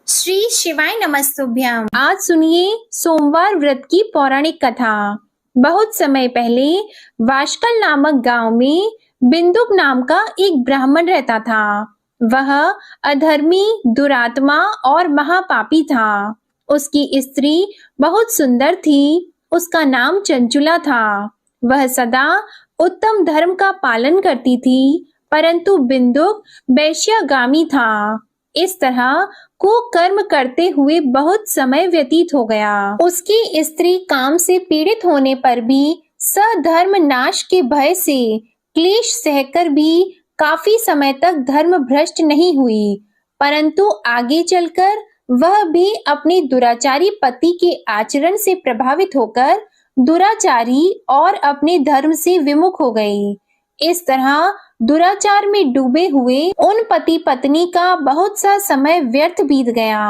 श्री शिवाय नमस्तुभ्यम। आज सुनिए सोमवार व्रत की पौराणिक कथा। बहुत समय पहले वाशकल नामक गांव में बिंदुक नाम का एक ब्राह्मण रहता था। वह अधर्मी, दुरात्मा और महापापी था। उसकी स्त्री बहुत सुंदर थी। उसका नाम चंचुला था। वह सदा उत्तम धर्म का पालन करती थी, परंतु बिंदुक वैश्यागामी था। इस तरह कुकर्म करते हुए बहुत समय व्यतीत हो गया। उसकी स्त्री काम से पीड़ित होने पर भी सधर्म नाश के भय से क्लेश सहकर भी काफी समय तक धर्म भ्रष्ट नहीं हुई, परंतु आगे चलकर वह भी अपने दुराचारी पति के आचरण से प्रभावित होकर दुराचारी और अपने धर्म से विमुख हो गई। इस तरह दुराचार में डूबे हुए उन पति पत्नी का बहुत सा समय व्यर्थ बीत गया।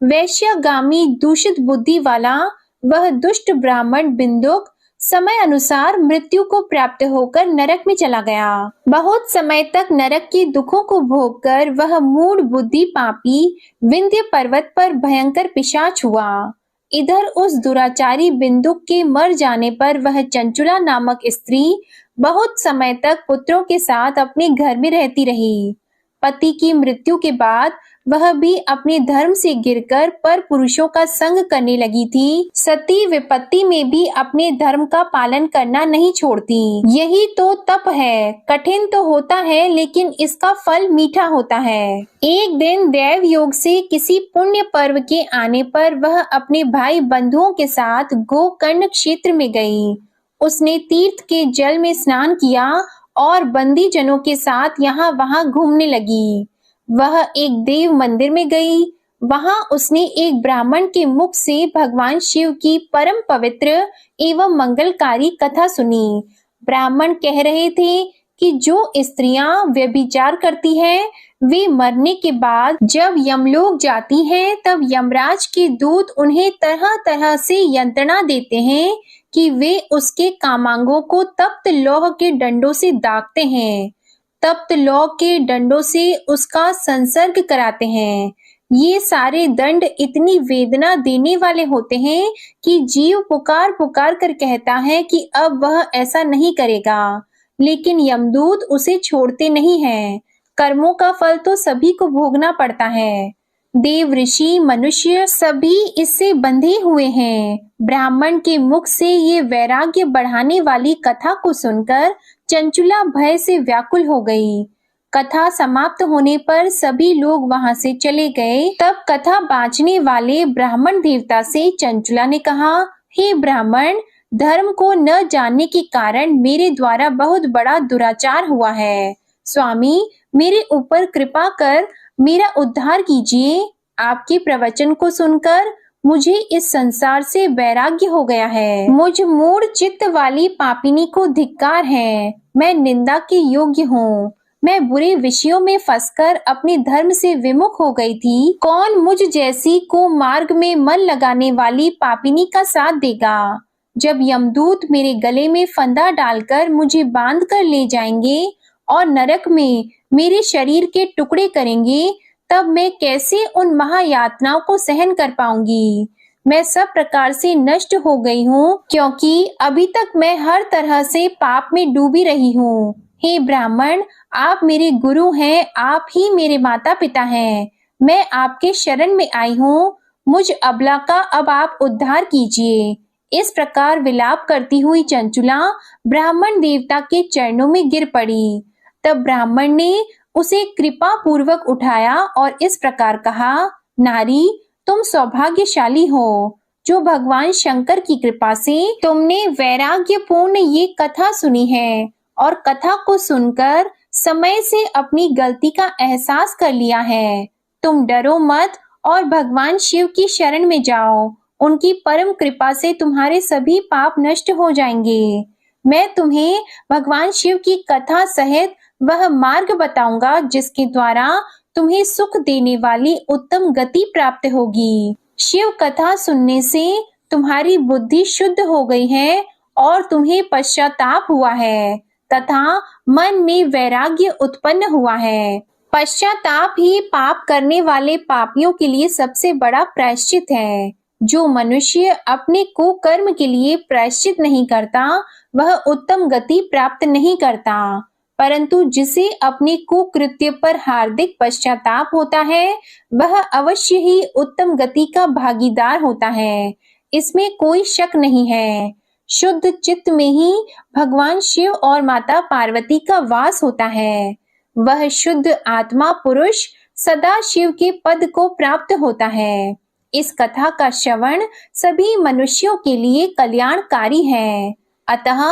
वैश्यागामी दूषित बुद्धि वाला वह दुष्ट ब्राह्मण बिंदुक समय अनुसार मृत्यु को प्राप्त होकर नरक में चला गया। बहुत समय तक नरक के दुखों को भोगकर वह मूढ़ बुद्धि पापी विंध्य पर्वत पर भयंकर पिशाच हुआ। इधर उस दुराचारी बिंदुक के मर जाने पर वह चंचुला नामक स्त्री बहुत समय तक पुत्रों के साथ अपने घर में रहती रही। पति की मृत्यु के बाद वह भी अपने धर्म से गिरकर पर पुरुषों का संग करने लगी थी। सती विपत्ति में भी अपने धर्म का पालन करना नहीं छोड़ती। यही तो तप है। कठिन तो होता है, लेकिन इसका फल मीठा होता है। एक दिन दैव योग से किसी पुण्य पर्व के आने पर वह अपने भाई बंधुओं के साथ गोकर्ण क्षेत्र में गई। उसने तीर्थ के जल में स्नान किया और बंदी जनों के साथ यहाँ वहां घूमने लगी। वह एक देव मंदिर में गई। वहां उसने एक ब्राह्मण के मुख से भगवान शिव की परम पवित्र एवं मंगलकारी कथा सुनी। ब्राह्मण कह रहे थे कि जो स्त्रियां व्यभिचार करती हैं, वे मरने के बाद जब यमलोक जाती हैं, तब यमराज के दूत उन्हें तरह तरह से यंत्रणा देते हैं कि वे उसके कामांगों को तप्त लौह के डंडों से दागते हैं। तप्त लौह के डंडों से उसका संसर्ग कराते हैं। ये सारे दंड इतनी वेदना देने वाले होते हैं कि जीव पुकार पुकार कर कहता है कि अब वह ऐसा नहीं करेगा, लेकिन यमदूत उसे छोड़ते नहीं हैं। कर्मों का फल तो सभी को भोगना पड़ता है। देव, ऋषि, मनुष्य सभी इससे बंधे हुए हैं। ब्राह्मण के मुख से ये वैराग्य बढ़ाने वाली कथा को सुनकर चंचुला भय से व्याकुल हो गई। कथा समाप्त होने पर सभी लोग वहां से चले गए। तब कथा बांचने वाले ब्राह्मण देवता से चंचुला ने कहा, हे ब्राह्मण, धर्म को न जानने के कारण मेरे द्वारा बहुत बड़ा दुराचार हुआ है। स्वामी, मेरे ऊपर कृपा कर मेरा उद्धार कीजिए। आपके प्रवचन को सुनकर मुझे इस संसार से वैराग्य हो गया है। मुझ मूढ़ चित्त वाली पापिनी को धिक्कार है। मैं निंदा के योग्य हूँ। मैं बुरे विषयों में फंसकर अपने धर्म से विमुख हो गई थी। कौन मुझ जैसी को मार्ग में मन लगाने वाली पापिनी का साथ देगा? जब यमदूत मेरे गले में फंदा डालकर मुझे बांध कर ले जाएंगे और नरक में मेरे शरीर के टुकड़े करेंगे, तब मैं कैसे उन महायातनाओं को सहन कर पाऊंगी? मैं सब प्रकार से नष्ट हो गई हूँ, क्योंकि अभी तक मैं हर तरह से पाप में डूबी रही हूँ। हे ब्राह्मण, आप मेरे गुरु हैं, आप ही मेरे माता पिता हैं। मैं आपके शरण में आई हूँ। मुझ अबला का अब आप उद्धार कीजिए। इस प्रकार विलाप करती हुई चंचुला ब्राह्मण देवता के चरणों में गिर पड़ी। तब ब्राह्मण ने उसे कृपा पूर्वक उठाया और इस प्रकार कहा, नारी, तुम सौभाग्यशाली हो, जो भगवान शंकर की कृपा से तुमने वैराग्यपूर्ण ये कथा सुनी है और कथा को सुनकर समय से अपनी गलती का एहसास कर लिया है। तुम डरो मत और भगवान शिव की शरण में जाओ। उनकी परम कृपा से तुम्हारे सभी पाप नष्ट हो जाएंगे। मैं तुम्हें भगवान शिव की कथा सहित वह मार्ग बताऊंगा जिसके द्वारा तुम्हें सुख देने वाली उत्तम गति प्राप्त होगी। शिव कथा सुनने से तुम्हारी बुद्धि शुद्ध हो गई है और तुम्हें पश्चाताप हुआ है तथा मन में वैराग्य उत्पन्न हुआ है। पश्चाताप ही पाप करने वाले पापियों के लिए सबसे बड़ा प्रायश्चित है। जो मनुष्य अपने कुकर्म के लिए प्रायश्चित नहीं करता, वह उत्तम गति प्राप्त नहीं करता, परंतु जिसे अपने कुकृत्य पर हार्दिक पश्चाताप होता है, वह अवश्य ही उत्तम गति का भागीदार होता है। इसमें कोई शक नहीं है। शुद्ध चित्त में ही भगवान शिव और माता पार्वती का वास होता है। वह शुद्ध आत्मा पुरुष सदा शिव के पद को प्राप्त होता है। इस कथा का श्रवण सभी मनुष्यों के लिए कल्याणकारी है, अतः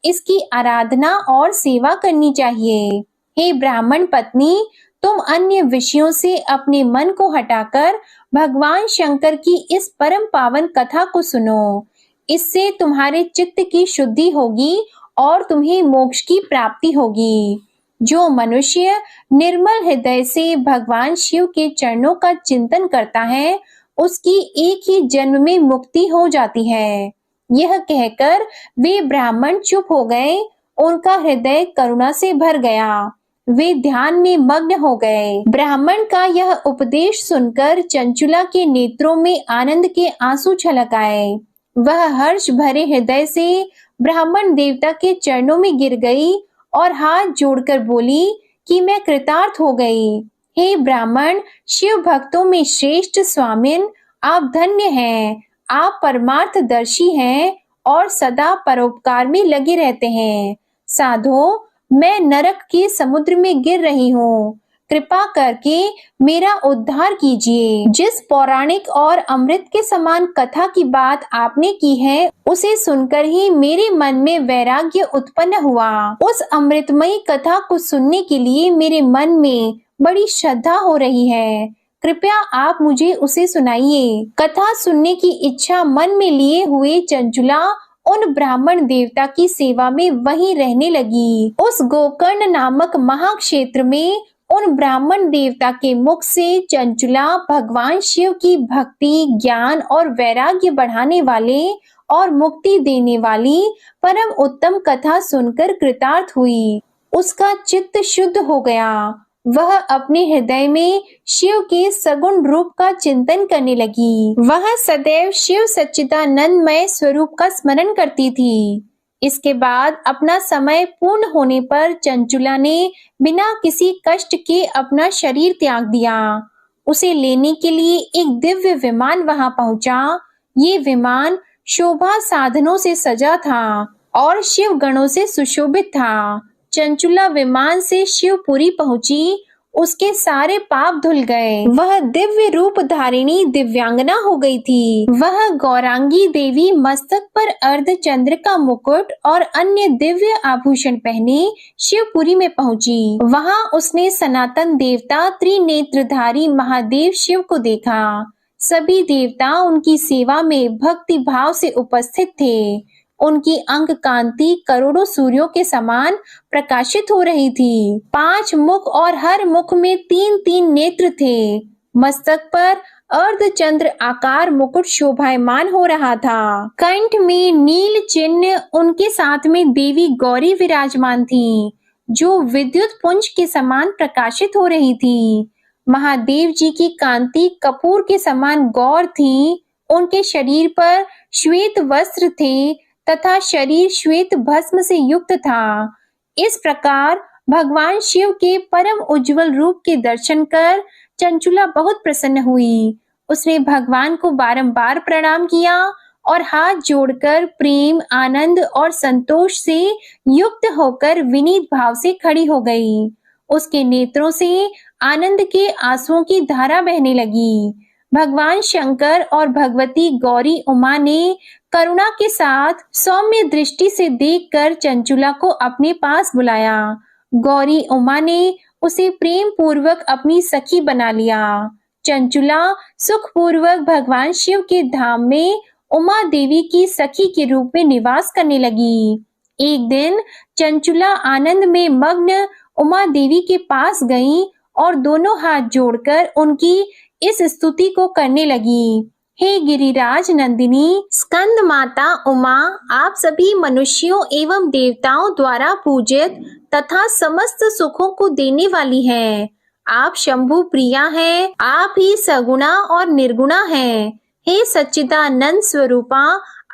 इसकी आराधना और सेवा करनी चाहिए। हे ब्राह्मण पत्नी, तुम अन्य विषयों से अपने मन को हटाकर भगवान शंकर की इस परम पावन कथा को सुनो। इससे तुम्हारे चित्त की शुद्धि होगी और तुम्हें मोक्ष की प्राप्ति होगी। जो मनुष्य निर्मल हृदय से भगवान शिव के चरणों का चिंतन करता है, उसकी एक ही जन्म में मुक्ति हो जाती है। यह कहकर वे ब्राह्मण चुप हो गए। उनका हृदय करुणा से भर गया। वे ध्यान में मग्न हो गए। ब्राह्मण का यह उपदेश सुनकर चंचुला के नेत्रों में आनंद के आंसू छलक आए। वह हर्ष भरे हृदय से ब्राह्मण देवता के चरणों में गिर गई और हाथ जोड़कर बोली कि मैं कृतार्थ हो गई। हे ब्राह्मण, शिव भक्तों में श्रेष्ठ स्वामिन, आप धन्य हैं। आप परमार्थदर्शी हैं और सदा परोपकार में लगे रहते हैं। साधो, मैं नरक के समुद्र में गिर रही हूँ। कृपा करके मेरा उद्धार कीजिए। जिस पौराणिक और अमृत के समान कथा की बात आपने की है, उसे सुनकर ही मेरे मन में वैराग्य उत्पन्न हुआ। उस अमृतमयी कथा को सुनने के लिए मेरे मन में बड़ी श्रद्धा हो रही है। कृपया आप मुझे उसे सुनाइए। कथा सुनने की इच्छा मन में लिए हुए चंचुला उन ब्राह्मण देवता की सेवा में वहीं रहने लगी। उस गोकर्ण नामक महाक्षेत्र में उन ब्राह्मण देवता के मुख से चंचुला भगवान शिव की भक्ति, ज्ञान और वैराग्य बढ़ाने वाले और मुक्ति देने वाली परम उत्तम कथा सुनकर कृतार्थ हुई। उसका चित्त शुद्ध हो गया। वह अपने हृदय में शिव के सगुण रूप का चिंतन करने लगी। वह सदैव शिव सच्चिदानंदमय स्वरूप का स्मरण करती थी। इसके बाद अपना समय पूर्ण होने पर चंचुला ने बिना किसी कष्ट के अपना शरीर त्याग दिया। उसे लेने के लिए एक दिव्य विमान वहां पहुंचा। ये विमान शोभा साधनों से सजा था और शिव गणों से सुशोभित था। चंचुला विमान से शिवपुरी पहुंची। उसके सारे पाप धुल गए। वह दिव्य रूप धारिणी दिव्यांगना हो गई थी। वह गौरांगी देवी मस्तक पर अर्धचंद्र का मुकुट और अन्य दिव्य आभूषण पहने शिवपुरी में पहुंची। वहां उसने सनातन देवता त्रिनेत्रधारी महादेव शिव को देखा। सभी देवता उनकी सेवा में भक्ति भाव से उपस्थित थे। उनकी अंग कांति करोड़ों सूर्यों के समान प्रकाशित हो रही थी। 5 मुख और हर मुख में 3-3 नेत्र थे। मस्तक पर अर्धचंद्र आकार मुकुट शोभायमान हो रहा था। कंठ में नील चिन्ह, उनके साथ में देवी गौरी विराजमान थी, जो विद्युत पुंज के समान प्रकाशित हो रही थी। महादेव जी की कांति कपूर के समान गौर थी। उनके शरीर पर श्वेत वस्त्र थे तथा शरीर श्वेत भस्म से युक्त था। इस प्रकार भगवान शिव के परम उज्जवल रूप के दर्शन कर चंचुला बहुत प्रसन्न हुई। उसने भगवान को बारंबार प्रणाम किया और हाथ जोड़कर प्रेम, आनंद और संतोष से युक्त होकर विनीत भाव से खड़ी हो गई। उसके नेत्रों से आनंद के आंसुओं की धारा बहने लगी। भगवान शंकर और भगवती गौरी उमा ने करुणा के साथ सौम्य दृष्टि से देखकर चंचुला को अपने पास बुलाया। गौरी उमा ने उसे प्रेम पूर्वक अपनी सखी बना लिया। चंचुला सुखपूर्वक भगवान शिव के धाम में उमा देवी की सखी के रूप में निवास करने लगी। एक दिन चंचुला आनंद में मग्न उमा देवी के पास गई और दोनों हाथ जोड़कर उनकी इस स्तुति को करने लगी। हे गिरिराज नंदिनी, स्कंद माता उमा, आप सभी मनुष्यों एवं देवताओं द्वारा पूजित तथा समस्त सुखों को देने वाली हैं। आप शंभु प्रिया हैं, आप ही सगुणा और निर्गुणा हैं। हे सच्चिदानंद स्वरूपा,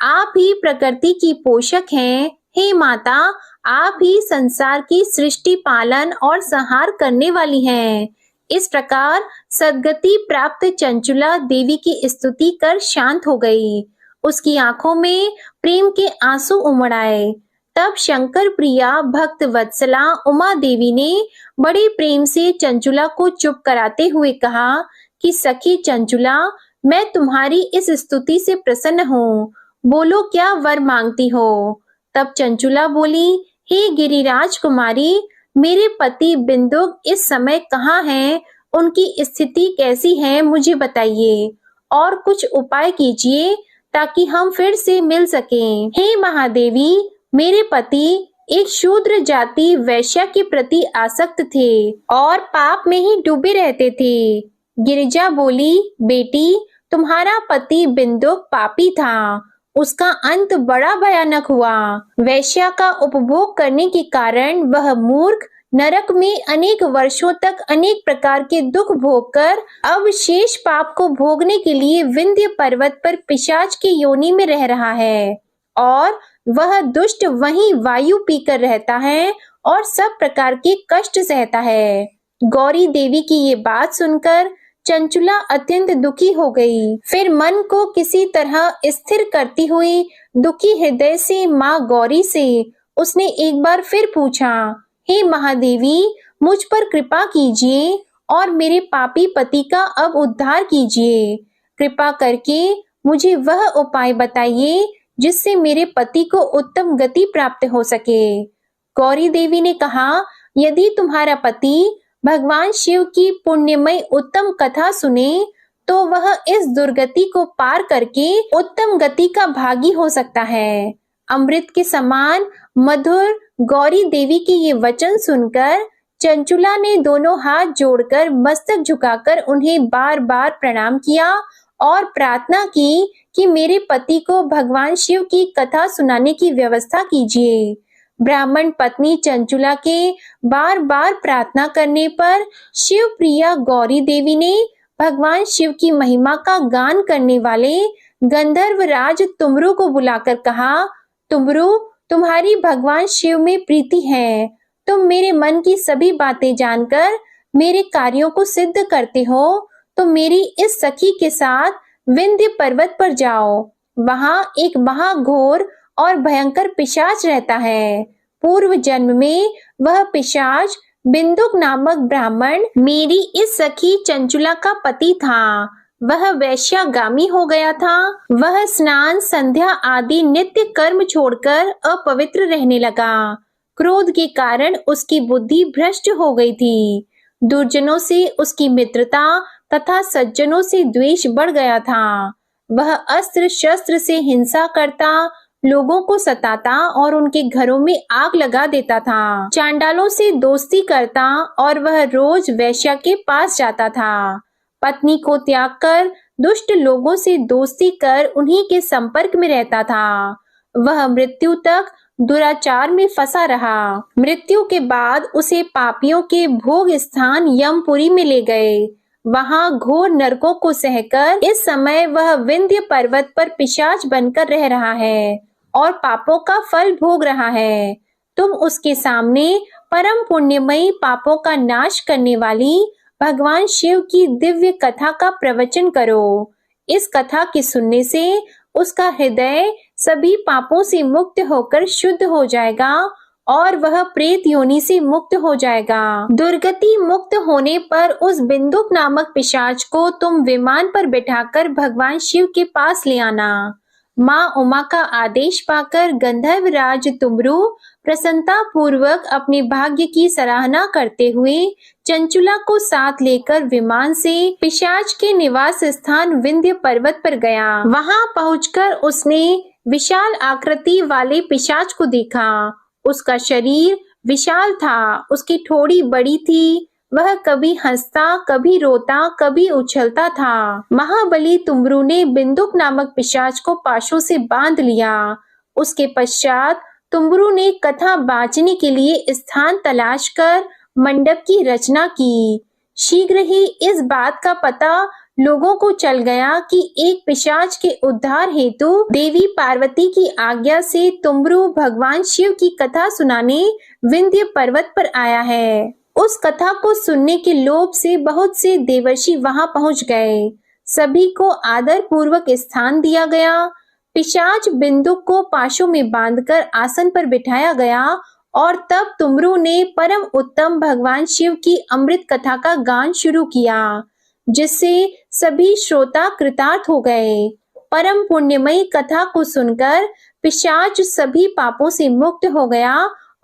आप ही प्रकृति की पोषक हैं। हे माता, आप ही संसार की सृष्टि पालन और संहार करने वाली हैं। इस प्रकार सद्गति प्राप्त चंचुला देवी की स्तुति कर शांत हो गई। उसकी आंखों में प्रेम के आंसू उमड़ आए। तब शंकर प्रिया भक्त वत्सला उमा देवी ने बड़े प्रेम से चंचुला को चुप कराते हुए कहा कि सखी चंचुला, मैं तुम्हारी इस स्तुति से प्रसन्न हूँ। बोलो, क्या वर मांगती हो? तब चंचुला बोली, हे गिरिराज कुमारी, मेरे पति बिंदुक इस समय कहाँ हैं? उनकी स्थिति कैसी है, मुझे बताइए और कुछ उपाय कीजिए ताकि हम फिर से मिल सकें। हे महादेवी, मेरे पति एक शूद्र जाति वैश्या के प्रति आसक्त थे और पाप में ही डूबे रहते थे। गिरिजा बोली, बेटी, तुम्हारा पति बिंदुक पापी था। उसका अंत बड़ा भयानक हुआ। वैश्या का उपभोग करने के कारण वह मूर्ख नरक में अनेक वर्षों तक अनेक प्रकार के दुख भोगकर अब शेष पाप को भोगने के लिए विंध्य पर्वत पर पिशाच की योनि में रह रहा है और वह दुष्ट वहीं वायु पीकर रहता है और सब प्रकार के कष्ट सहता है। गौरी देवी की ये बात सुनकर चंचुला अत्यंत दुखी हो गई। फिर मन को किसी तरह स्थिर करती हुई दुखी हृदय से माँ गौरी से उसने एक बार फिर पूछा, हे महादेवी, मुझ पर कृपा कीजिए और मेरे पापी पति का अब उद्धार कीजिए। कृपा करके मुझे वह उपाय बताइए जिससे मेरे पति को उत्तम गति प्राप्त हो सके। गौरी देवी ने कहा, यदि तुम्हारा पति भगवान शिव की पुण्यमय उत्तम कथा सुने तो वह इस दुर्गति को पार करके उत्तम गति का भागी हो सकता है। अमृत के समान मधुर गौरी देवी के ये वचन सुनकर चंचुला ने दोनों हाथ जोड़कर मस्तक झुकाकर उन्हें बार बार प्रणाम किया और प्रार्थना की कि मेरे पति को भगवान शिव की कथा सुनाने की व्यवस्था कीजिए। ब्राह्मण पत्नी चंचुला के बार बार प्रार्थना करने पर शिव प्रिया गौरी देवी ने भगवान शिव की महिमा का गान करने वाले गंधर्व राज तुमरु को बुलाकर कहा, तुमरु, तुम्हारी भगवान शिव में प्रीति है। तुम मेरे मन की सभी बातें जानकर मेरे कार्यों को सिद्ध करते हो, तो मेरी इस सखी के साथ विंध्य पर्वत पर जाओ। वहां एक महाघोर और भयंकर पिशाच रहता है। पूर्व जन्म में वह पिशाच बिंदुक नामक ब्राह्मण मेरी इस सखी चंचुला का पति था। वह वैश्यागामी हो गया था। वह स्नान संध्या आदि नित्य कर्म छोड़कर अपवित्र रहने लगा। क्रोध के कारण उसकी बुद्धि भ्रष्ट हो गई थी। दुर्जनों से उसकी मित्रता तथा सज्जनों से द्वेष बढ़ गया था। वह अस्त्र शस्त्र से हिंसा करता, लोगों को सताता और उनके घरों में आग लगा देता था। चांडालों से दोस्ती करता और वह रोज वैश्या के पास जाता था। पत्नी को त्याग कर दुष्ट लोगों से दोस्ती कर उन्हीं के संपर्क में रहता था। वह मृत्यु तक दुराचार में फंसा रहा। मृत्यु के बाद उसे पापियों के भोग स्थान यमपुरी में ले गए। वहां घोर नरकों को सहकर इस समय वह विंध्य पर्वत पर पिशाच बनकर रह रहा है और पापों का फल भोग रहा है। तुम उसके सामने परम पुण्यमयी पापों का नाश करने वाली भगवान शिव की दिव्य कथा का प्रवचन करो। इस कथा के सुनने से उसका हृदय सभी पापों से मुक्त होकर शुद्ध हो जाएगा और वह प्रेत योनि से मुक्त हो जाएगा। दुर्गति मुक्त होने पर उस बिंदुक नामक पिशाच को तुम विमान पर बिठाकर भगवान शिव के पास ले आना। माँ उमा का आदेश पाकर गंधर्व राज तुमरु प्रसन्नता पूर्वक अपने भाग्य की सराहना करते हुए चंचुला को साथ लेकर विमान से पिशाच के निवास स्थान विंध्य पर्वत पर गया। वहां पहुंचकर उसने विशाल आकृति वाले पिशाच को देखा। उसका शरीर विशाल था, उसकी ठोड़ी बड़ी थी। वह कभी हंसता, कभी रोता, कभी उछलता था। महाबली तुमरु ने बिंदुक नामक पिशाच को पाशों से बांध लिया। उसके पश्चात तुमरु ने कथा बांचने के लिए स्थान तलाश कर मंडप की रचना की। शीघ्र ही इस बात का पता लोगों को चल गया कि एक पिशाच के उद्धार हेतु देवी पार्वती की आज्ञा से तुमरू भगवान शिव की कथा सुनाने विंध्य पर्वत पर आया है। उस कथा को सुनने के लोभ से बहुत से देवर्षि वहां पहुंच गए। सभी को आदर पूर्वक स्थान दिया गया। पिशाच बिंदुक को पाशों में बांधकर आसन पर बिठाया गया और तब तुमरू ने परम उत्तम भगवान शिव की अमृत कथा का गान शुरू किया, जिससे सभी श्रोता कृतार्थ हो गए। परम पुण्यमयी कथा को सुनकर पिशाच सभी पापों से मुक्त हो गया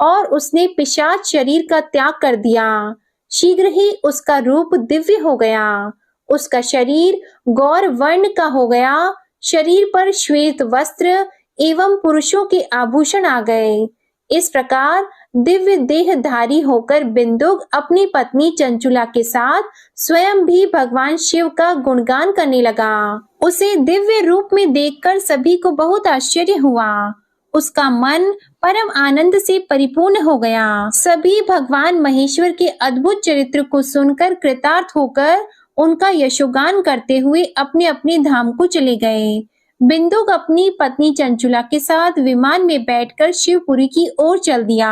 और उसने पिशाच शरीर का त्याग कर दिया। शीघ्र ही उसका रूप दिव्य हो गया। उसका शरीर गौर वर्ण का हो गया। शरीर पर श्वेत वस्त्र एवं पुरुषों के आभूषण आ गए। इस प्रकार दिव्य देहधारी होकर बिंदुक अपनी पत्नी चंचुला के साथ स्वयं भी भगवान शिव का गुणगान करने लगा। उसे दिव्य रूप में देखकर सभी को बहुत आश्चर्य हुआ। उसका मन परम आनंद से परिपूर्ण हो गया। सभी भगवान महेश्वर के अद्भुत चरित्र को सुनकर कृतार्थ होकर उनका यशोगान करते हुए अपने अपने धाम को चले गए। बिंदुक अपनी पत्नी चंचुला के साथ विमान में बैठकर शिवपुरी की ओर चल दिया।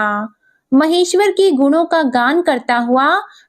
महेश्वर के गुणों का गान करता हुआ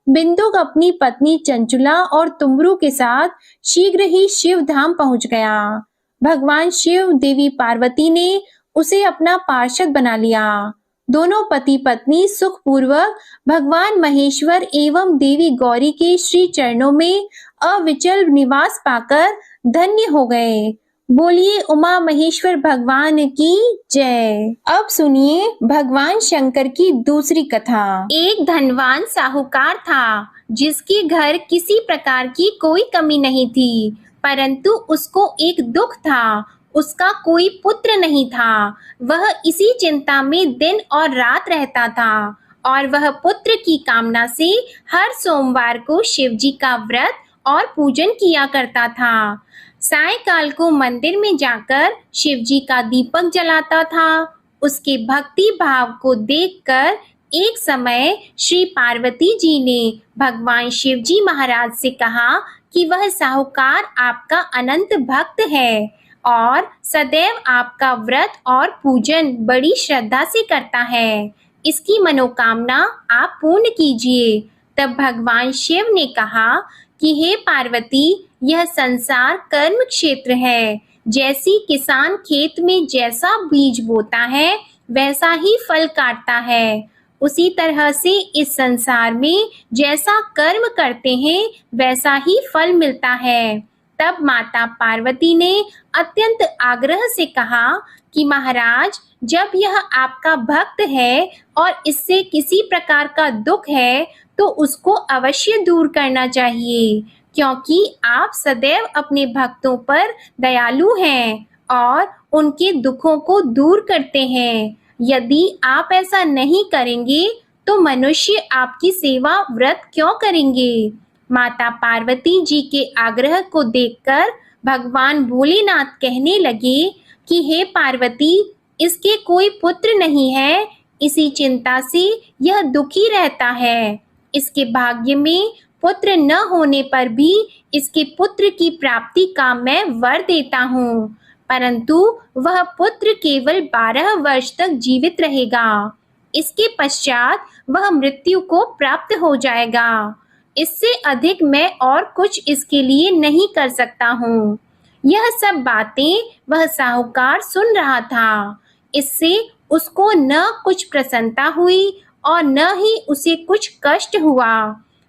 बिंदुक अपनी पत्नी चंचुला और तुमरू के साथ शीघ्र ही शिव धाम पहुंच गया। भगवान शिव देवी पार्वती ने उसे अपना पार्षद बना लिया। दोनों पति पत्नी सुखपूर्वक भगवान महेश्वर एवं देवी गौरी के श्री चरणों में अविचल निवास पाकर धन्य हो गए। बोलिए उमा महेश्वर भगवान की जय। अब सुनिए भगवान शंकर की दूसरी कथा। एक धनवान साहूकार था, जिसके घर किसी प्रकार की कोई कमी नहीं थी, परंतु उसको एक दुख था। उसका कोई पुत्र नहीं था। वह इसी चिंता में दिन और रात रहता था और वह पुत्र की कामना से हर सोमवार को शिवजी का व्रत और पूजन किया करता था। सायंकाल को मंदिर में जाकर शिवजी का दीपक जलाता था। उसके भक्ति भाव को देखकर एक समय श्री पार्वती जी ने भगवान शिवजी महाराज से कहा कि वह साहूकार आपका अनंत भक्त है और सदैव आपका व्रत और पूजन बड़ी श्रद्धा से करता है। इसकी मनोकामना आप पूर्ण कीजिए। तब भगवान शिव ने कहा कि हे पार्वती, यह संसार कर्म क्षेत्र है। जैसी किसान खेत में जैसा बीज बोता है वैसा ही फल काटता है, उसी तरह से इस संसार में जैसा कर्म करते हैं वैसा ही फल मिलता है। तब माता पार्वती ने अत्यंत आग्रह से कहा कि महाराज, जब यह आपका भक्त है और इससे किसी प्रकार का दुख है तो उसको अवश्य दूर करना चाहिए, क्योंकि आप सदैव अपने भक्तों पर दयालु हैं और उनके दुखों को दूर करते हैं। यदि आप ऐसा नहीं करेंगे तो मनुष्य आपकी सेवा व्रत क्यों करेंगे? माता पार्वती जी के आग्रह को देखकर भगवान भोलेनाथ कहने लगे कि हे पार्वती, इसके कोई पुत्र नहीं है, इसी चिंता से यह दुखी रहता है। इसके भाग्य में पुत्र न होने पर भी इसके पुत्र की प्राप्ति का मैं वर देता हूँ, परंतु वह पुत्र केवल 12 वर्ष तक जीवित रहेगा। इसके पश्चात वह मृत्यु को प्राप्त हो जाएगा। इससे अधिक मैं और कुछ इसके लिए नहीं कर सकता हूँ। यह सब बातें वह साहूकार सुन रहा था। इससे उसको न कुछ प्रसन्नता हुई और न ही उसे कुछ कष्ट हुआ।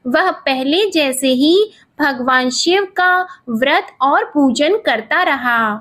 वह पहले जैसे ही भगवान शिव का व्रत और पूजन करता रहा।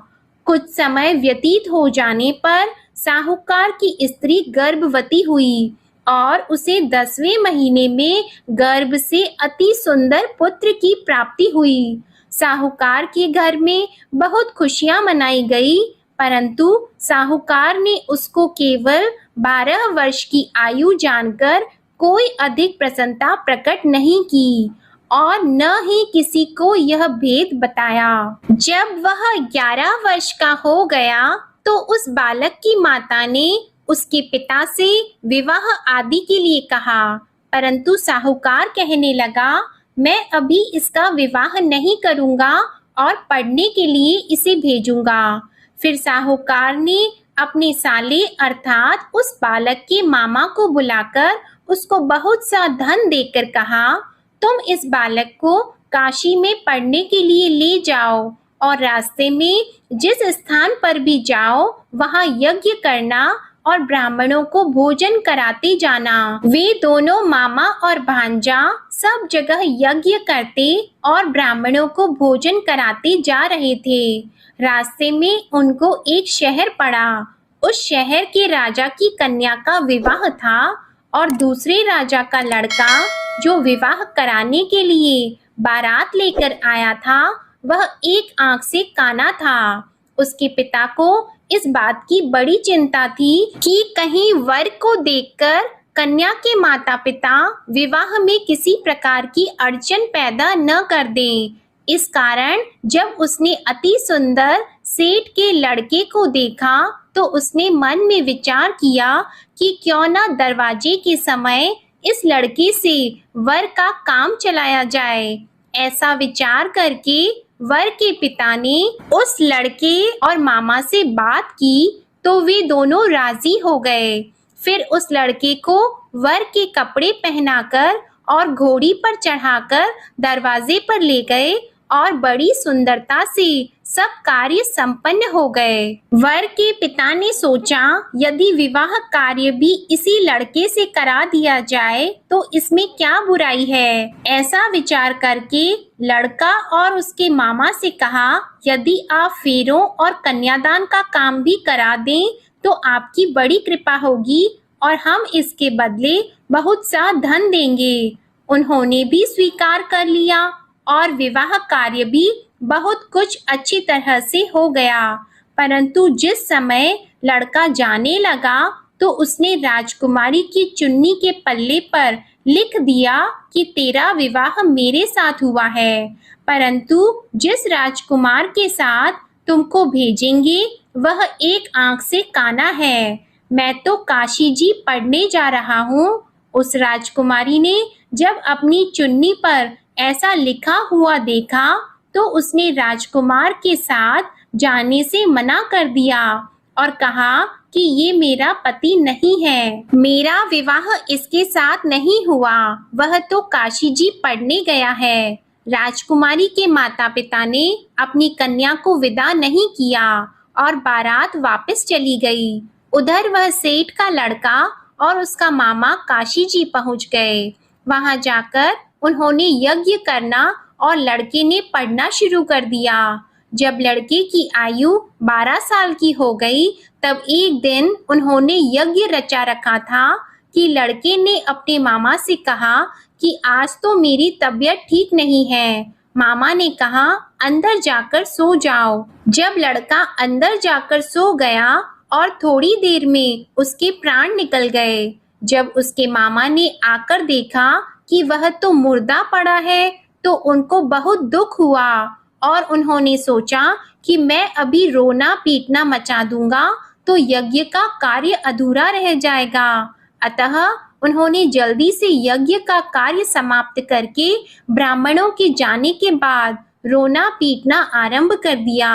कुछ समय व्यतीत हो जाने पर साहूकार की स्त्री गर्भवती हुई और उसे 10वें महीने में गर्भ से अति सुंदर पुत्र की प्राप्ति हुई। साहूकार के घर में बहुत खुशियां मनाई गई, परंतु साहूकार ने उसको केवल 12 वर्ष की आयु जानकर कोई अधिक प्रसन्नता प्रकट नहीं की और न ही किसी को यह भेद बताया। जब वह 11 वर्ष का हो गया तो उस बालक की माता ने उसके पिता से विवाह आदि के लिए कहा, परंतु साहूकार कहने लगा मैं अभी इसका विवाह नहीं करूंगा और पढ़ने के लिए इसे भेजूंगा। फिर साहूकार ने अपने साले अर्थात उस बालक के मामा को बुलाकर उसको बहुत सा धन देकर कहा, तुम इस बालक को काशी में पढ़ने के लिए ले जाओ और रास्ते में जिस स्थान पर भी जाओ वहां यज्ञ करना और ब्राह्मणों को भोजन कराते जाना। वे दोनों मामा और भांजा सब जगह यज्ञ करते और ब्राह्मणों को भोजन कराते जा रहे थे। रास्ते में उनको एक शहर पड़ा। उस शहर के राजा की कन्या का विवाह था और दूसरे राजा का लड़का जो विवाह कराने के लिए बारात लेकर आया था वह एक आंख से काना था। उसके पिता को इस बात की बड़ी चिंता थी कि कहीं वर को देखकर कन्या के माता पिता विवाह में किसी प्रकार की अड़चन पैदा न कर दें। इस कारण जब उसने अति सुंदर सेठ के लड़के को देखा तो उसने मन में विचार किया कि क्यों न दरवाजे के समय इस लड़के से वर का काम चलाया जाए। ऐसा विचार करके वर के पिता ने उस लड़के और मामा से बात की तो वे दोनों राजी हो गए। फिर उस लड़के को वर के कपड़े पहनाकर और घोड़ी पर चढ़ाकर दरवाजे पर ले गए और बड़ी सुंदरता से सब कार्य संपन्न हो गए। वर के पिता ने सोचा यदि विवाह कार्य भी इसी लड़के से करा दिया जाए तो इसमें क्या बुराई है। ऐसा विचार करके लड़का और उसके मामा से कहा, यदि आप फेरों और कन्यादान का काम भी करा दें तो आपकी बड़ी कृपा होगी और हम इसके बदले बहुत सा धन देंगे। उन्होंने भी स्वीकार कर लिया और विवाह कार्य भी बहुत कुछ अच्छी तरह से हो गया। परंतु जिस समय लड़का जाने लगा तो उसने राजकुमारी की चुन्नी के पल्ले पर लिख दिया कि तेरा विवाह मेरे साथ हुआ है, परंतु जिस राजकुमार के साथ तुमको भेजेंगे वह एक आंख से काना है। मैं तो काशी जी पढ़ने जा रहा हूँ। उस राजकुमारी ने जब अपनी चुन्नी पर ऐसा लिखा हुआ देखा तो उसने राजकुमार के साथ जाने से मना कर दिया और कहा कि ये मेरा पति नहीं है, मेरा विवाह इसके साथ नहीं हुआ, वह तो काशी जी पढ़ने गया है। राजकुमारी के माता पिता ने अपनी कन्या को विदा नहीं किया और बारात वापस चली गई। उधर वह सेठ का लड़का और उसका मामा काशी जी पहुंच गए। वहां जाकर उन्होंने यज्ञ करना और लड़के ने पढ़ना शुरू कर दिया। जब लड़के की आयु 12 साल की हो गई तब एक दिन उन्होंने यज्ञ रचा रखा था कि लड़के ने अपने मामा से कहा कि आज तो मेरी तबीयत ठीक नहीं है। मामा ने कहा अंदर जाकर सो जाओ। जब लड़का अंदर जाकर सो गया और थोड़ी देर में उसके प्राण निकल गए। जब उसके मामा ने आकर देखा कि वह तो मुर्दा पड़ा है तो उनको बहुत दुख हुआ और उन्होंने सोचा कि मैं अभी रोना पीटना मचा दूंगा तो यज्ञ का कार्य अधूरा रह जाएगा। अतः उन्होंने जल्दी से यज्ञ का कार्य समाप्त करके ब्राह्मणों के जाने के बाद रोना पीटना आरंभ कर दिया।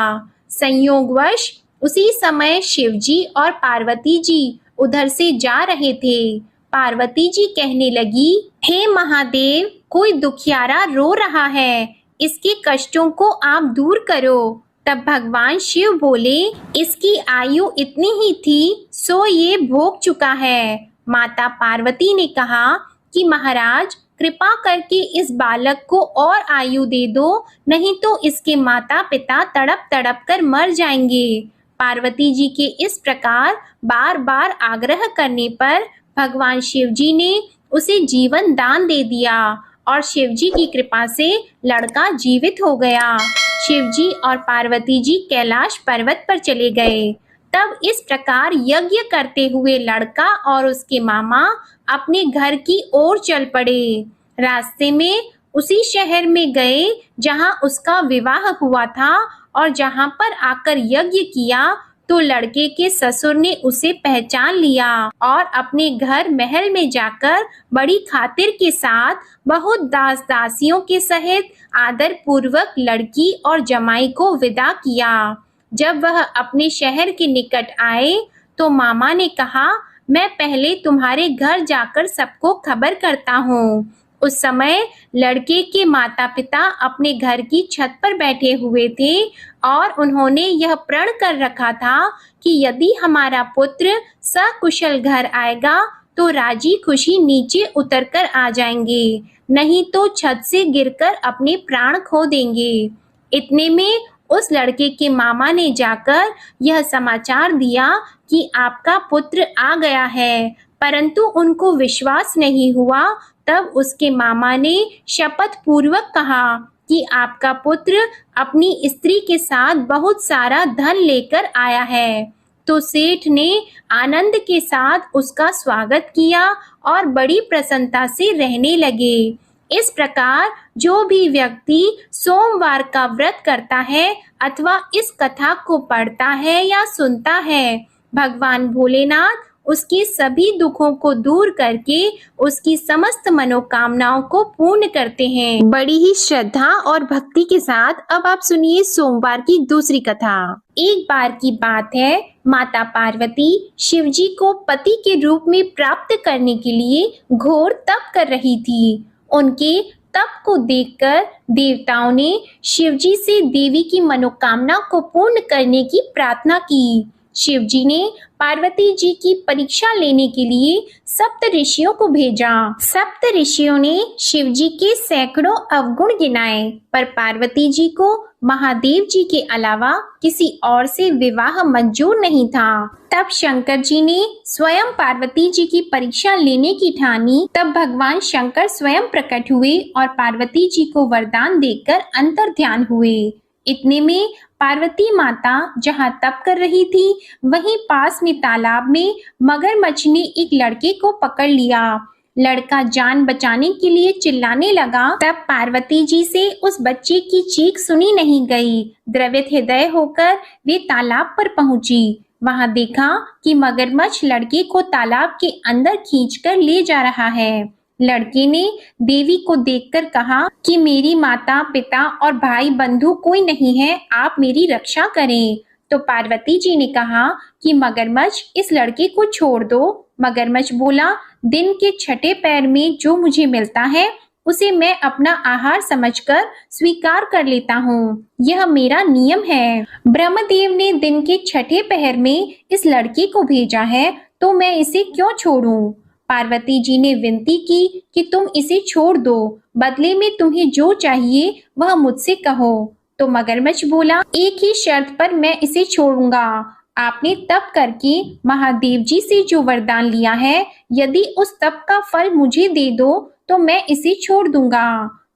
संयोगवश उसी समय शिवजी और पार्वती जी उधर से जा रहे थे। पार्वती जी कहने लगी, हे महादेव, कोई दुखियारा रो रहा है, इसके कष्टों को आप दूर करो। तब भगवान शिव बोले, इसकी आयु इतनी ही थी सो ये भोग चुका है। माता पार्वती ने कहा कि महाराज कृपा करके इस बालक को और आयु दे दो, नहीं तो इसके माता पिता तड़प तड़प कर मर जाएंगे। पार्वती जी के इस प्रकार बार बार आग्रह करने पर भगवान शिव जी ने उसे जीवन दान दे दिया और शिव जी की कृपा से लड़का जीवित हो गया। शिव जी और पार्वती जी कैलाश पर्वत पर चले गए। तब इस प्रकार यज्ञ करते हुए लड़का और उसके मामा अपने घर की ओर चल पड़े। रास्ते में उसी शहर में गए जहां उसका विवाह हुआ था और जहां पर आकर यज्ञ किया तो लड़के के ससुर ने उसे पहचान लिया और अपने घर महल में जाकर बड़ी खातिर के साथ बहुत दास दासियों के सहित आदर पूर्वक लड़की और जमाई को विदा किया। जब वह अपने शहर के निकट आए तो मामा ने कहा, मैं पहले तुम्हारे घर जाकर सबको खबर करता हूँ। उस समय लड़के के माता पिता अपने घर की छत पर बैठे हुए थे और उन्होंने यह प्रण कर रखा था कि यदि हमारा पुत्र सकुशल घर आएगा तो राजी खुशी नीचे उतरकर आ जाएंगे, नहीं तो छत से गिरकर अपने प्राण खो देंगे। इतने में उस लड़के के मामा ने जाकर यह समाचार दिया कि आपका पुत्र आ गया है, परंतु उनको विश्वास नहीं हुआ। तब उसके मामा ने शपथ पूर्वक कहा कि आपका पुत्र अपनी स्त्री के साथ बहुत सारा धन लेकर आया है। तो सेठ ने आनंद के साथ उसका स्वागत किया और बड़ी प्रसन्नता से रहने लगे। इस प्रकार जो भी व्यक्ति सोमवार का व्रत करता है अथवा इस कथा को पढ़ता है या सुनता है, भगवान भोलेनाथ उसके सभी दुखों को दूर करके उसकी समस्त मनोकामनाओं को पूर्ण करते हैं। बड़ी ही श्रद्धा और भक्ति के साथ अब आप सुनिए सोमवार की दूसरी कथा। एक बार की बात है, माता पार्वती शिवजी को पति के रूप में प्राप्त करने के लिए घोर तप कर रही थी। उनके तप को देखकर देवताओं ने शिवजी से देवी की मनोकामना को पूर्ण करने की प्रार्थना की। शिवजी ने पार्वती जी की परीक्षा लेने के लिए सप्त ऋषियों को भेजा। सप्त ऋषियों ने शिवजी के सैकड़ों अवगुण गिनाए, पर पार्वती जी को महादेव जी के अलावा किसी और से विवाह मंजूर नहीं था। तब शंकर जी ने स्वयं पार्वती जी की परीक्षा लेने की ठानी। तब भगवान शंकर स्वयं प्रकट हुए और पार्वती जी को वरदान देकर अंतर्ध्यान हुए। इतने में पार्वती माता जहाँ तप कर रही थी, वहीं पास में तालाब में मगरमच्छ ने एक लड़के को पकड़ लिया। लड़का जान बचाने के लिए चिल्लाने लगा। तब पार्वती जी से उस बच्चे की चीख सुनी नहीं गई। द्रवित हृदय होकर वे तालाब पर पहुंची। वहां देखा कि मगरमच्छ लड़के को तालाब के अंदर खींचकर ले जा रहा है। लड़के ने देवी को देखकर कहा कि मेरी माता पिता और भाई बंधु कोई नहीं है, आप मेरी रक्षा करें। तो पार्वती जी ने कहा कि मगरमच्छ इस लड़के को छोड़ दो। मगरमच्छ बोला, दिन के छठे पैर में जो मुझे मिलता है उसे मैं अपना आहार समझकर स्वीकार कर लेता हूँ, यह मेरा नियम है। ब्रह्मदेव ने दिन के छठे पहर में इस लड़के को भेजा है, तो मैं इसे क्यों छोड़ूं? पार्वती जी ने विनती की कि तुम इसे छोड़ दो, बदले में तुम्हें जो चाहिए वह मुझसे कहो। तो मगरमच्छ बोला, एक ही शर्त पर मैं इसे छोड़ूंगा। आपने तप करके महादेव जी से जो वरदान लिया है, यदि उस तप का फल मुझे दे दो तो मैं इसे छोड़ दूंगा।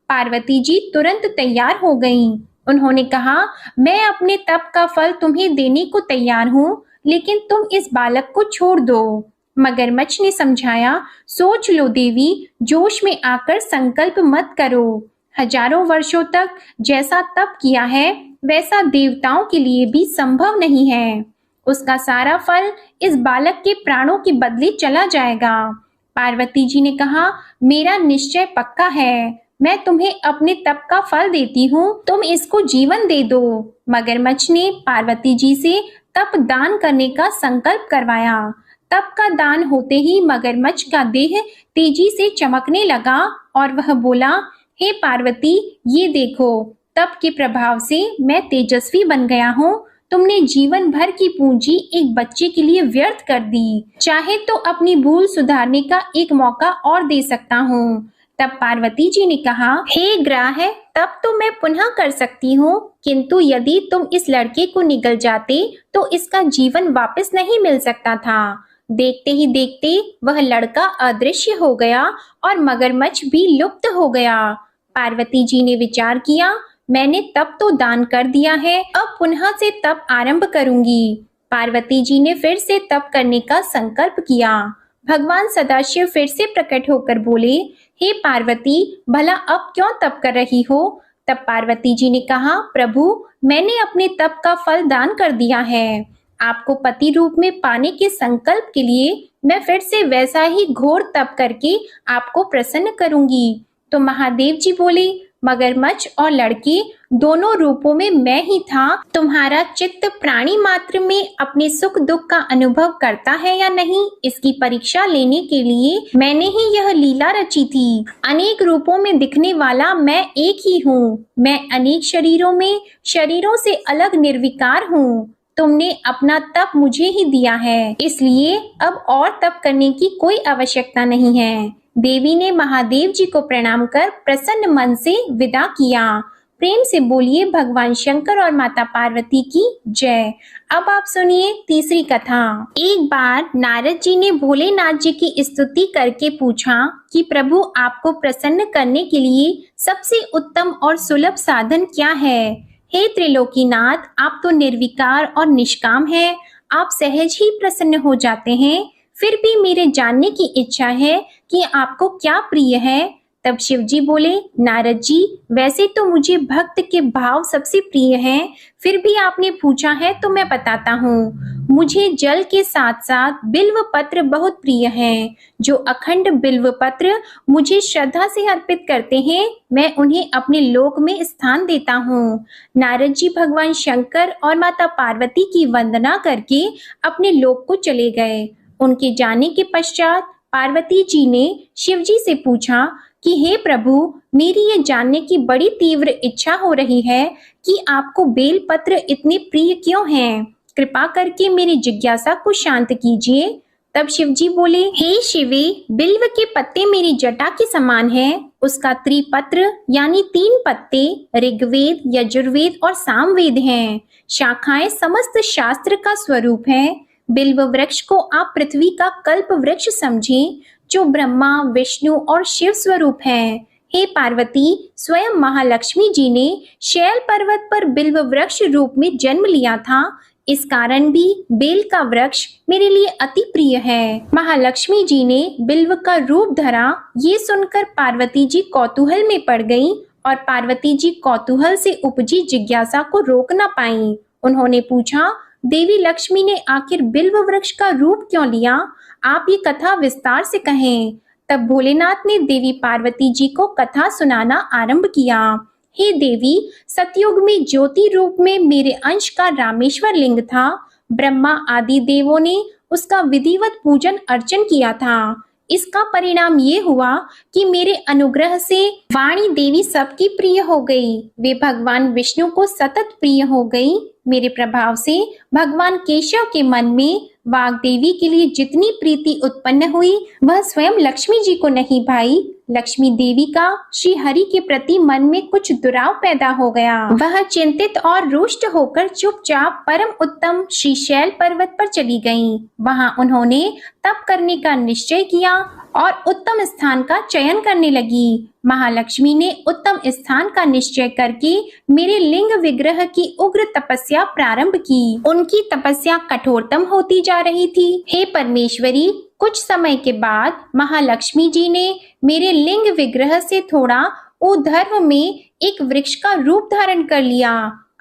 पार्वती जी तुरंत तैयार हो गईं। उन्होंने कहा, मैं अपने तप का फल तुम्हें देने को तैयार हूँ, लेकिन तुम इस बालक को छोड़ दो। मगरमच्छ ने समझाया, सोच लो देवी, जोश में आकर संकल्प मत करो। हजारों वर्षों तक जैसा तप किया है वैसा देवताओं के लिए भी संभव नहीं है। उसका सारा फल इस बालक के प्राणों के बदले चला जाएगा। पार्वती जी ने कहा, मेरा निश्चय पक्का है, मैं तुम्हें अपने तप का फल देती हूँ, तुम इसको जीवन दे दो। मगरमच्छ ने पार्वती जी से तप दान करने का संकल्प करवाया। तप का दान होते ही मगरमच्छ का देह तेजी से चमकने लगा और वह बोला, हे पार्वती, ये देखो, तप के प्रभाव से मैं तेजस्वी बन गया हूँ। तुमने जीवन भर की पूंजी एक बच्चे के लिए व्यर्थ कर दी। चाहे तो अपनी भूल सुधारने का एक मौका और दे सकता हूँ। तब पार्वती जी ने कहा, हे ग्राह, तब तो मैं पुनः कर सकती हूँ, किंतु यदि तुम इस लड़के को निगल जाते तो इसका जीवन वापस नहीं मिल सकता था। देखते ही देखते वह लड़का अदृश्य हो गया और मगरमच्छ भी लुप्त हो गया। पार्वती जी ने विचार किया, मैंने तप तो दान कर दिया है, अब पुनः से तप आरंभ करूंगी। पार्वती जी ने फिर से तप करने का संकल्प किया। भगवान सदाशिव फिर से प्रकट होकर बोले, हे पार्वती, भला अब क्यों तप कर रही हो? तब पार्वती जी ने कहा, प्रभु, मैंने अपने तप का फल दान कर दिया है। आपको पति रूप में पाने के संकल्प के लिए मैं फिर से वैसा ही घोर तप करके आपको प्रसन्न करूंगी। तो महादेव जी बोले, मगरमच्छ और लड़के दोनों रूपों में मैं ही था। तुम्हारा चित्त प्राणी मात्र में अपने सुख दुख का अनुभव करता है या नहीं, इसकी परीक्षा लेने के लिए मैंने ही यह लीला रची थी। अनेक रूपों में दिखने वाला मैं एक ही हूँ। मैं अनेक शरीरों से अलग निर्विकार हूँ। तुमने अपना तप मुझे ही दिया है, इसलिए अब और तप करने की कोई आवश्यकता नहीं है। देवी ने महादेव जी को प्रणाम कर प्रसन्न मन से विदा किया। प्रेम से बोलिए भगवान शंकर और माता पार्वती की जय। अब आप सुनिए तीसरी कथा। एक बार नारद जी ने भोलेनाथ जी की स्तुति करके पूछा कि प्रभु, आपको प्रसन्न करने के लिए सबसे उत्तम और सुलभ साधन क्या है? हे त्रिलोकीनाथ, आप तो निर्विकार और निष्काम हैं। आप सहज ही प्रसन्न हो जाते हैं। फिर भी मेरे जानने की इच्छा है कि आपको क्या प्रिय है। तब शिव जी बोले, नारद जी, वैसे तो मुझे भक्त के भाव सबसे प्रिय हैं, फिर भी आपने पूछा है तो मैं बताता हूँ। मुझे जल के साथ साथ बिल्व पत्र बहुत प्रिय हैं। जो अखंड बिल्व पत्र मुझे श्रद्धा से अर्पित करते हैं, मैं उन्हें अपने लोक में स्थान देता हूँ। नारद जी भगवान शंकर और माता पार्वती की वंदना करके अपने लोक को चले गए। उनके जाने के पश्चात पार्वती जी ने शिव जी से पूछा कि हे प्रभु, मेरी ये जानने की बड़ी तीव्र इच्छा हो रही है कि आपको बेल पत्र इतने प्रिय क्यों हैं? कृपा करके मेरी जिज्ञासा को शांत कीजिए। तब शिव जी बोले, हे शिवे, बिल्व के पत्ते मेरी जटा के समान हैं। उसका त्रिपत्र यानी 3 पत्ते ऋग्वेद, यजुर्वेद और सामवेद हैं। शाखाएं समस्त शास्त्र का स्वरूप है। बिल्व वृक्ष को आप पृथ्वी का कल्प वृक्ष समझें, जो ब्रह्मा, विष्णु और शिव स्वरूप है। हे पार्वती, स्वयं महालक्ष्मी जी ने शैल पर्वत पर बिल्व वृक्ष रूप में जन्म लिया था। इस कारण भी बेल का वृक्ष मेरे लिए अति प्रिय है। महालक्ष्मी जी ने बिल्व का रूप धरा, ये सुनकर पार्वती जी कौतूहल में पड़ गईं और पार्वती जी कौतूहल से उपजी जिज्ञासा को रोक न पाईं। उन्होंने पूछा, देवी लक्ष्मी ने आखिर बिल्व वृक्ष का रूप क्यों लिया? आप ये कथा विस्तार से कहें। तब भोलेनाथ ने देवी पार्वती जी को कथा सुनाना आरंभ किया। हे देवी, सतयुग में ज्योति रूप में मेरे अंश का रामेश्वर लिंग था। ब्रह्मा आदि देवों ने उसका विधिवत पूजन अर्चन किया था। इसका परिणाम ये हुआ कि मेरे अनुग्रह से वाणी देवी सबकी प्रिय हो गई। वे भगवान विष्णु को सतत प्रिय हो गई। मेरे प्रभाव से भगवान केशव के मन में वाग देवी के लिए जितनी प्रीति उत्पन्न हुई, वह स्वयं लक्ष्मी जी को नहीं भाई। लक्ष्मी देवी का श्री हरि के प्रति मन में कुछ दुराव पैदा हो गया। वह चिंतित और रुष्ट होकर चुपचाप परम उत्तम श्री शैल पर्वत पर चली गईं। वहां उन्होंने तप करने का निश्चय किया और उत्तम स्थान का चयन करने लगी। महालक्ष्मी ने उत्तम स्थान का निश्चय करके मेरे लिंग विग्रह की उग्र तपस्या प्रारंभ की। उनकी तपस्या कठोरतम होती जा रही थी। हे परमेश्वरी, कुछ समय के बाद महालक्ष्मी जी ने मेरे लिंग विग्रह से थोड़ा ऊर्ध्व में एक वृक्ष का रूप धारण कर लिया।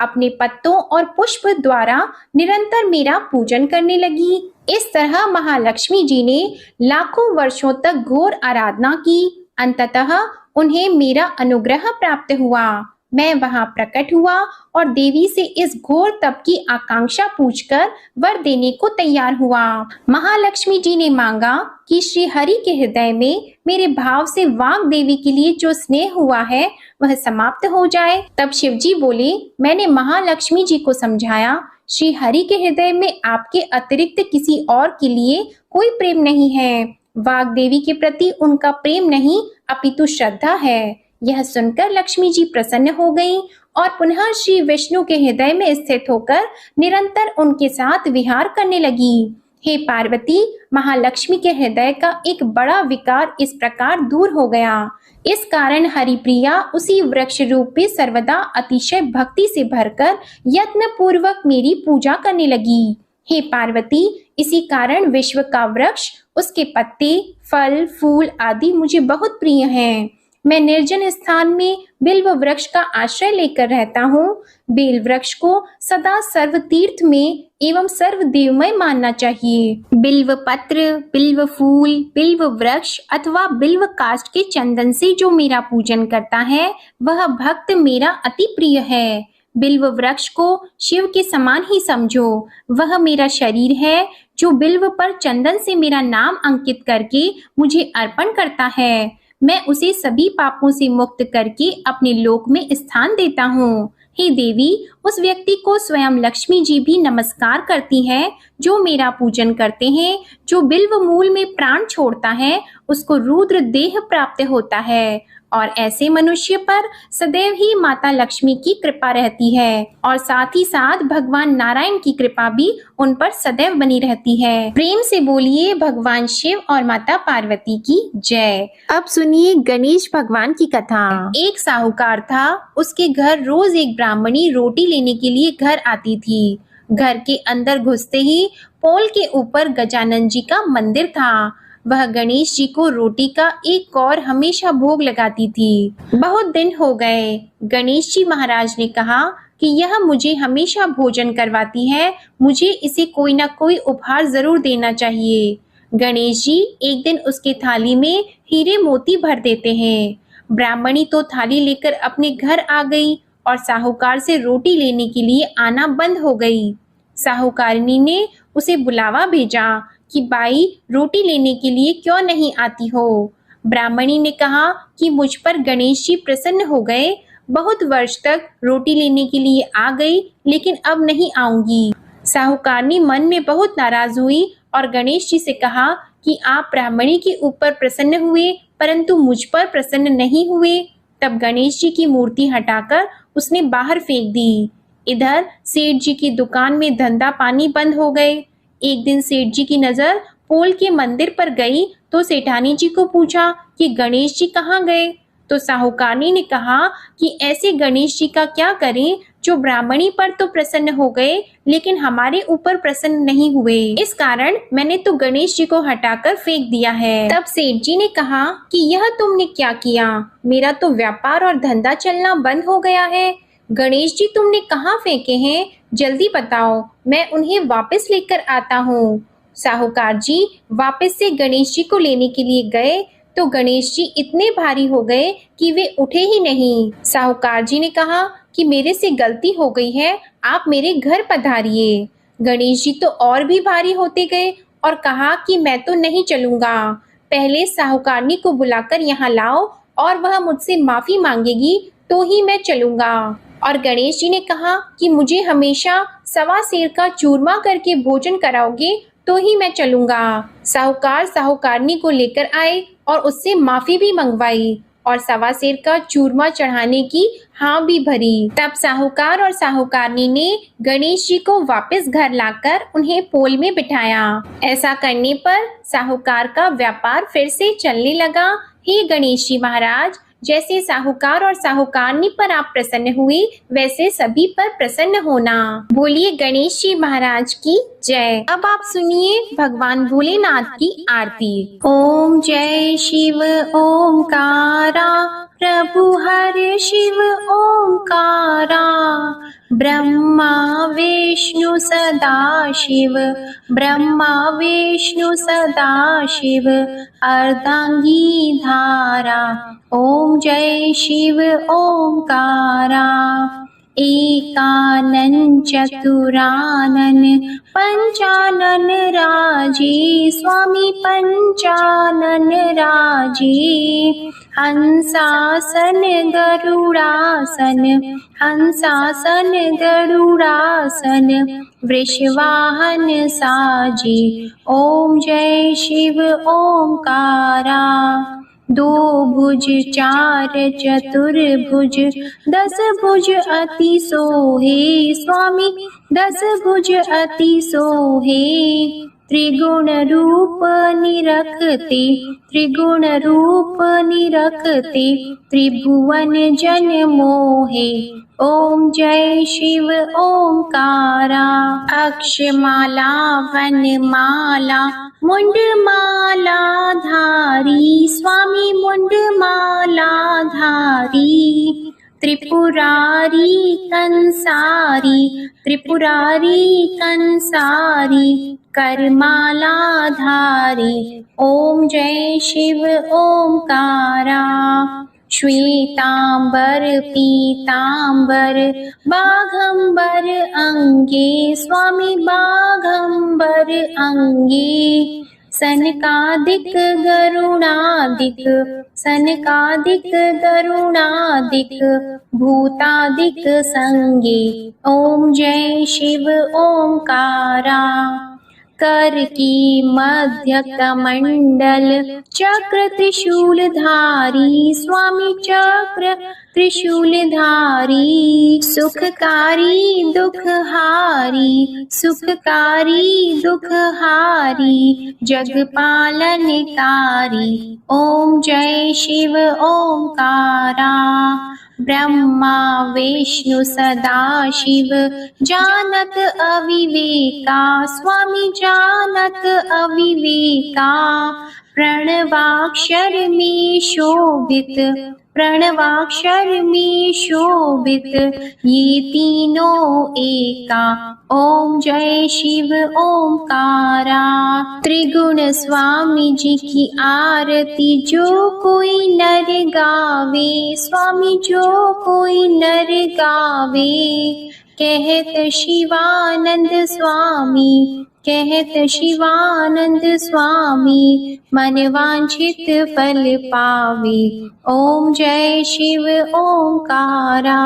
अपने पत्तों और पुष्प द्वारा निरंतर मेरा पूजन करने लगी। इस तरह महालक्ष्मी जी ने लाखों वर्षों तक घोर आराधना की। अंततः उन्हें मेरा अनुग्रह प्राप्त हुआ। मैं वहां प्रकट हुआ और देवी से इस घोर तप की आकांक्षा पूछकर वर देने को तैयार हुआ। महालक्ष्मी जी ने मांगा कि श्री हरि के हृदय में मेरे भाव से वाग देवी के लिए जो स्नेह हुआ है वह समाप्त हो जाए। तब शिव जी बोले, मैंने महालक्ष्मी जी को समझाया, श्री हरि के हृदय में आपके अतिरिक्त किसी और के लिए कोई प्रेम नहीं है। वाग देवी के प्रति उनका प्रेम नहीं अपितु श्रद्धा है। यह सुनकर लक्ष्मी जी प्रसन्न हो गईं और पुनः श्री विष्णु के हृदय में स्थित होकर निरंतर उनके साथ विहार करने लगी। हे पार्वती, महालक्ष्मी के हृदय का एक बड़ा विकार इस प्रकार दूर हो गया। इस कारण हरिप्रिया उसी वृक्ष रूप में सर्वदा अतिशय भक्ति से भरकर यत्न पूर्वक मेरी पूजा करने लगी। हे पार्वती, इसी कारण विश्व का वृक्ष, उसके पत्ते, फल, फूल आदि मुझे बहुत प्रिय हैं। मैं निर्जन स्थान में बिल्व वृक्ष का आश्रय लेकर रहता हूँ। बेल वृक्ष को सदा सर्व तीर्थ में एवं सर्व देवमय मानना चाहिए। बिल्व पत्र, बिल्व फूल, बिल्व वृक्ष अथवा बिल्व काष्ठ के चंदन से जो मेरा पूजन करता है वह भक्त मेरा अति प्रिय है। बिल्व वृक्ष को शिव के समान ही समझो। वह मेरा शरीर है जो बिल्व पर चंदन से मेरा नाम अंकित करके मुझे अर्पण करता है। मैं उसे सभी पापों से मुक्त करके अपने लोक में स्थान देता हूँ। हे देवी, उस व्यक्ति को स्वयं लक्ष्मी जी भी नमस्कार करती है जो मेरा पूजन करते हैं। जो बिल्व मूल में प्राण छोड़ता है उसको रुद्र देह प्राप्त होता है और ऐसे मनुष्य पर सदैव ही माता लक्ष्मी की कृपा रहती है और साथ ही साथ भगवान नारायण की कृपा भी उन पर सदैव बनी रहती है। प्रेम से बोलिए भगवान शिव और माता पार्वती की जय। अब सुनिए गणेश भगवान की कथा। एक साहूकार था, उसके घर रोज एक ब्राह्मणी रोटी लेने के लिए घर आती थी। घर के अंदर घुसते ही पोल के ऊपर गजानन जी का मंदिर था। वह गणेश जी को रोटी का एक कौर हमेशा भोग लगाती थी। बहुत दिन हो गए। गणेश जी महाराज ने कहा कि यह मुझे हमेशा भोजन करवाती है, मुझे इसे कोई ना कोई उपहार जरूर देना चाहिए। गणेश जी एक दिन उसके थाली में हीरे मोती भर देते हैं। ब्राह्मणी तो थाली लेकर अपने घर आ गई और साहूकार से रोटी लेने के लिए आना बंद हो गई। साहूकारनी ने उसे बुलावा भेजा कि बाई, रोटी लेने के लिए क्यों नहीं आती हो। ब्राह्मणी ने कहा कि मुझ पर गणेश जी प्रसन्न हो गए। बहुत वर्ष तक रोटी लेने के लिए आ गई लेकिन अब नहीं आऊंगी। साहूकारनी मन में बहुत नाराज हुई और गणेश जी से कहा कि आप ब्राह्मणी के ऊपर प्रसन्न हुए परंतु मुझ पर प्रसन्न नहीं हुए। तब गणेश जी की मूर्ति हटाकर उसने बाहर फेंक दी। इधर सेठ जी की दुकान में धंधा पानी बंद हो गए। एक दिन सेठ जी की नजर पोल के मंदिर पर गई तो सेठानी जी को पूछा कि गणेश जी कहाँ गए। तो साहूकारनी ने कहा कि ऐसे गणेश जी का क्या करें जो ब्राह्मणी पर तो प्रसन्न हो गए लेकिन हमारे ऊपर प्रसन्न नहीं हुए। इस कारण मैंने तो गणेश जी को हटाकर फेंक दिया है। तब सेठ जी ने कहा कि यह तुमने क्या किया, मेरा तो व्यापार और धंधा चलना बंद हो गया है। गणेश जी तुमने कहाँ फेंके हैं, जल्दी बताओ, मैं उन्हें वापस लेकर आता हूँ। साहूकार जी वापस से गणेश जी को लेने के लिए गए तो गणेश जी इतने भारी हो गए कि वे उठे ही नहीं। साहूकार जी ने कहा कि मेरे से गलती हो गई है, आप मेरे घर पधारिए। गणेश जी तो और भी भारी होते गए और कहा कि मैं तो नहीं चलूंगा, पहले साहूकारनी को बुलाकर यहाँ लाओ और वह मुझसे माफी मांगेगी तो ही मैं चलूंगा। और गणेश जी ने कहा कि मुझे हमेशा सवा सेर का चूरमा करके भोजन कराओगे तो ही मैं चलूंगा। साहूकार साहूकारनी को लेकर आए और उससे माफी भी मंगवाई और सवा सेर का चूरमा चढ़ाने की हाँ भी भरी। तब साहूकार और साहूकारनी ने गणेश जी को वापस घर लाकर उन्हें पोल में बिठाया। ऐसा करने पर साहूकार का व्यापार फिर से चलने लगा। हे गणेश जी महाराज, जैसे साहूकार और साहूकारनी पर आप प्रसन्न हुए वैसे सभी पर प्रसन्न होना। बोलिए गणेश जी महाराज की जय। अब आप सुनिए भगवान भोलेनाथ की आरती। ओम जय शिव ओमकारा, प्रभु हरे शिव ओमकारा। ब्रह्मा विष्णु सदा शिव, ब्रह्मा विष्णु सदा शिव, अर्धांगी धारा। ओम जय शिव ओमकारा। एकानन चतुरानन पंचानन राजे, स्वामी पंचानन राजे। हंसासन गरुड़ासन, हंसासन गरुड़ासन, वृषवाहन साजे। ओम जय शिव ओमकारा। दो भुज चार चतुर्भुज, दस भुज अति सोहे, स्वामी दस भुज अति सोहे। त्रिगुण रूप निरखते, त्रिगुण रूप निरखते, त्रिभुवन जन मोहे। ओम जय शिव ओमकारा। अक्षमाला वनमाला, मुंडमालाधारी स्वामी मुंडमालाधारी त्रिपुरारी कंसारी करमालाधारी ओम जय शिव ओंकारा श्वेतांबर पीतांबर बाघंबर अंगे स्वामी बाघंबर अंगे सनकादिक गरुणादिक भूतादिक संगे ओम जय शिव ओंकारा कर की मध्य कमंडल चक्र त्रिशूलधारी स्वामी चक्र त्रिशूलधारी सुखकारी दुखहारी जगपालनकारी ओम जय शिव ओंकारा ब्रह्मा विष्णु सदाशिव जानत अविवेका स्वामी जानत अविवेका प्रणवाक्षर में शोभित ये तीनों एका ओम जय शिव ओंकारा त्रिगुण स्वामी जी की आरती जो कोई नर गावे स्वामी जो कोई नर गावे कहत शिवानंद स्वामी मन वांछित फल पावे ओम जय शिव ओंकारा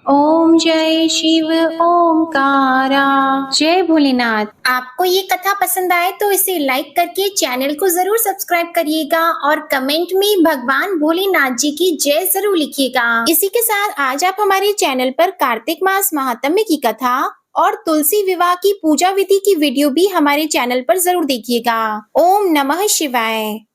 ओम जय शिव ओंकारा। जय भोलेनाथ। आपको ये कथा पसंद आए तो इसे लाइक करके चैनल को जरूर सब्सक्राइब करिएगा और कमेंट में भगवान भोलेनाथ जी की जय जरूर लिखिएगा। इसी के साथ आज आप हमारे चैनल पर कार्तिक मास महात्म्य की कथा और तुलसी विवाह की पूजा विधि की वीडियो भी हमारे चैनल पर जरूर देखिएगा। ओम नमः शिवाय।